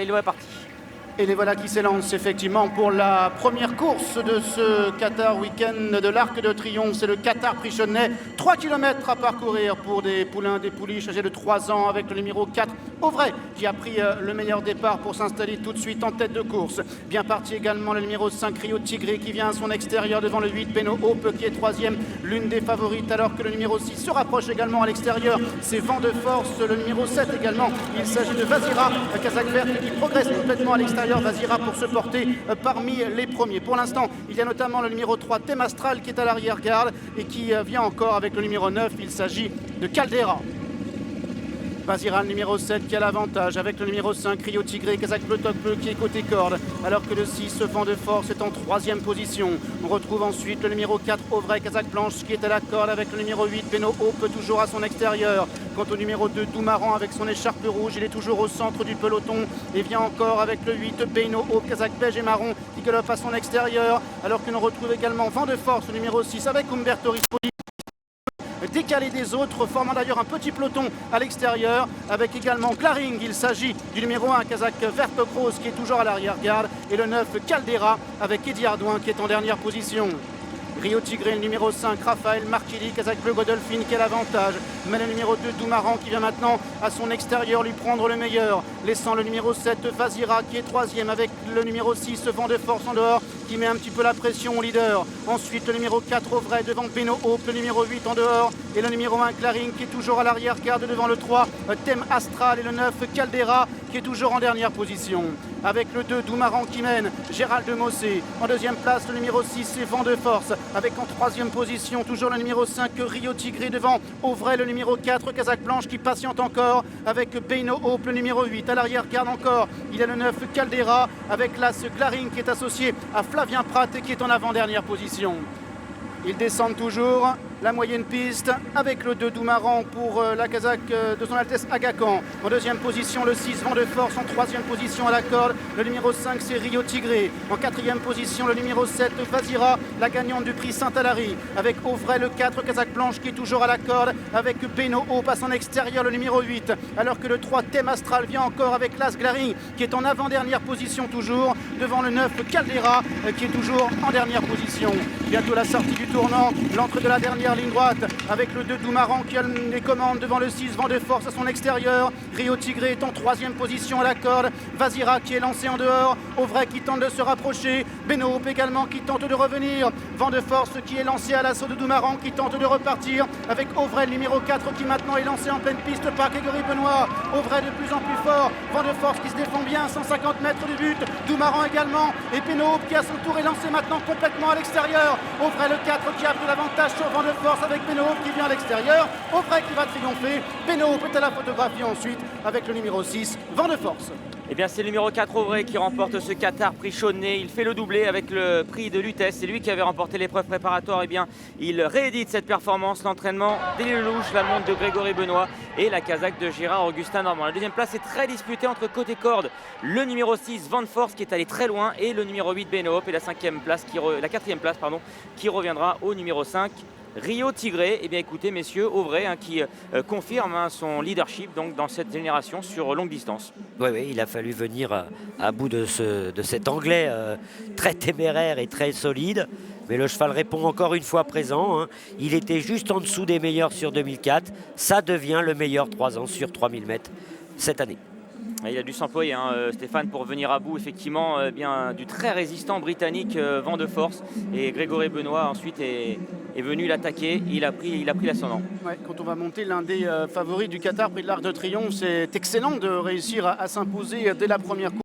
il est parti. Et les voilà qui s'élancent effectivement pour la première course de ce Qatar Week-end de l'Arc de Triomphe. C'est le Qatar Prix Chaudenay. 3 km à parcourir pour des poulains, des pouliches âgés de 3 ans avec le numéro 4, Auvray, qui a pris le meilleur départ pour s'installer tout de suite en tête de course. Bien parti également le numéro 5, Rio Tigré, qui vient à son extérieur devant le 8, Beno Hope, qui est 3e, l'une des favorites, alors que le numéro 6 se rapproche également à l'extérieur. C'est Vent de Force, le numéro 7 également. Il s'agit de Vazira, Kazakh verte, qui progresse complètement à l'extérieur. Vazira pour se porter parmi les premiers. Pour l'instant, il y a notamment le numéro 3, Thème Astral, qui est à l'arrière-garde et qui vient encore avec le numéro 9. Il s'agit de Caldera. Vazira, le numéro 7, qui a l'avantage avec le numéro 5, Rio Tigré, Kazakh Bleu Toc Bleu, qui est côté corde, alors que le 6, Vent de Force, est en 3e position. On retrouve ensuite le numéro 4, Auvray, Kazakh Blanche, qui est à la corde avec le numéro 8, Beno Hope, toujours à son extérieur. Quant au numéro 2, Doumaran, avec son écharpe rouge, il est toujours au centre du peloton et vient encore avec le 8, Beno Hope, Kazakh beige et marron, qui galope à son extérieur, alors que l'on retrouve également Vent de Force, le numéro 6, avec Umberto Rispoli, décalé des autres, formant d'ailleurs un petit peloton à l'extérieur, avec également Claring. Il s'agit du numéro 1, Kazakh Verte Rose, qui est toujours à l'arrière-garde, et le 9, Caldera, avec Eddie Ardouin, qui est en dernière position. Rio Tigré, le numéro 5, Raphaël Marchili, Kazakh Bleu Godolphin, qui a l'avantage. Mais le numéro 2, Doumaran, qui vient maintenant à son extérieur lui prendre le meilleur, laissant le numéro 7, Vazira, qui est 3e, avec le numéro 6, Vent de Force en dehors, qui met un petit peu la pression au leader. Ensuite, le numéro 4, Auvray, devant Beno Hope, le numéro 8 en dehors, et le numéro 1, Claring, qui est toujours à l'arrière-garde devant le 3, Thème Astral, et le 9, Caldera, qui est toujours en dernière position. Avec le 2, Doumaran qui mène, Gérald de Mossé. En 2e place, le numéro 6, c'est Vent de Force. Avec en 3e position, toujours le numéro 5, Rio Tigré devant Auvray, le numéro 4, Kazakh Blanche, qui patiente encore. Avec Beno Hope, le numéro 8. À l'arrière-garde encore, il y a le 9, Caldera. Avec l'As Claring, qui est associé à Flavien Prat et qui est en avant-dernière position. Ils descendent toujours la moyenne piste avec le 2 Doumaran pour la Kazakh de son Altesse Aga Khan. En 2e position, le 6 Vent de Force. En 3e position à la corde, le numéro 5, c'est Rio Tigré. En 4e position, le numéro 7, Vazira, la gagnante du prix Saint-Alary. Avec Auvray, le 4, Kazakh Blanche, qui est toujours à la corde. Avec Beno Hope à son extérieur, le numéro 8. Alors que le 3, Thème Astral, vient encore avec l'As Glaring, qui est en avant-dernière position toujours. Devant le 9, Caldera, qui est toujours en dernière position. Bientôt la sortie du tournant, l'entrée de la dernière ligne droite, avec le 2 Doumaran qui a les commandes devant le 6 Vent de Force à son extérieur. Rio Tigré est en 3e position à la corde. Vazira qui est lancé en dehors. Auvray qui tente de se rapprocher. Beno Hope également qui tente de revenir. Vent de Force qui est lancé à l'assaut de Doumaran, qui tente de repartir. Avec Auvray, le numéro 4, qui maintenant est lancé en pleine piste par Grégory Benoît. Auvray de plus en plus fort. Vent de Force qui se défend bien, 150 mètres du but. Doumaran également. Et Beno Hope qui à son tour est lancé maintenant complètement à l'extérieur. Auvray le 4 qui a pris l'avantage sur Vent de Force avec Beno Hope qui vient à l'extérieur. Auvray qui va triompher. Beno Hope est à la photographie ensuite avec le numéro 6, Vent de Force. Eh bien, c'est le numéro 4, Auvray, qui remporte ce Qatar Prix Chaudenay. Il fait le doublé avec le prix de Lutèce. C'est lui qui avait remporté l'épreuve préparatoire. Eh bien, il réédite cette performance. L'entraînement d'Élie Lelouch, la montre de Grégory Benoît et la Kazakh de Gérard Augustin Normand. La 2e place est très disputée entre côté corde. Le numéro 6, Vent de Force, qui est allé très loin, et le numéro 8, Beno Hope, et la 4e place, qui reviendra au numéro 5. Rio Tigré. Eh bien écoutez messieurs, Auvray qui confirme son leadership donc, dans cette génération sur longue distance. Oui, il a fallu venir à bout de cet anglais très téméraire et très solide. Mais le cheval répond encore une fois présent. Hein. Il était juste en dessous des meilleurs sur 2004. Ça devient le meilleur 3 ans sur 3000 mètres cette année. Il a dû s'employer, Stéphane, pour venir à bout effectivement du très résistant britannique Vent de Force. Et Grégory Benoît ensuite est venu l'attaquer. Il a pris l'ascendant. Ouais, quand on va monter l'un des favoris du Qatar Prix de l'Arc de Triomphe, c'est excellent de réussir à s'imposer dès la première course.